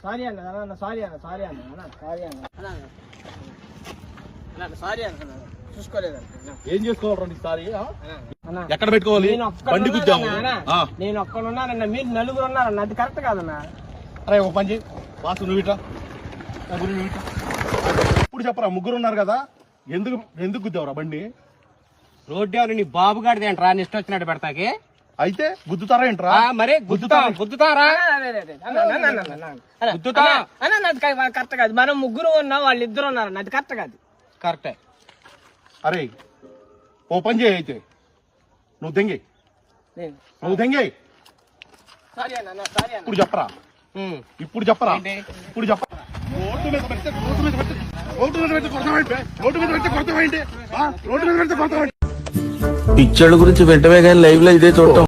Sorry అన్న sorry అన్న sorry అన్న సారీ అన్న సారీ అన్న చూసుకోలేదన్న. ఏం చేసుకోవాలరా నీ సారీ? ఎక్కడ పెట్టుకోవాలి? బండి గుద్దాము. నేను ఒక్కడున్నానన్న, మీరు నలుగురు ఉన్నారన్న, అది కరెక్ట్ కాదన్నా. అరే ఒక పని చేయి, వాసు నువ్వు ఇట్లా, ఇప్పుడు చెప్పరా, ముగ్గురు ఉన్నారు కదా, ఎందుకు గుద్దావురా బండి? రోడ్డు నీ బాబు గారిది ఏంట్రా ఇష్టం వచ్చినట్టు పెడతాకి? అయితే గుద్దుతారా ఏంట్రా? మరి గుద్దుతారా? కరెక్ట్ కాదు. మనం ముగ్గురు ఉన్నాం, వాళ్ళు ఇద్దరు ఉన్నారన్న, అది కరెక్ట్ కాదు. కరెక్టే. అరే ఓ పని చేయి, అయితే నువ్వు దెంగే, ఇప్పుడు చెప్పరా, ఇప్పుడు చెప్పరా, ఇప్పుడు చెప్పరా. రోడ్డు మీద పెడితే కొడతావేంటి? పిచ్చోళ్ళ గురించి వెంటనే కానీ లైవ్ లో ఇదే చూడటం.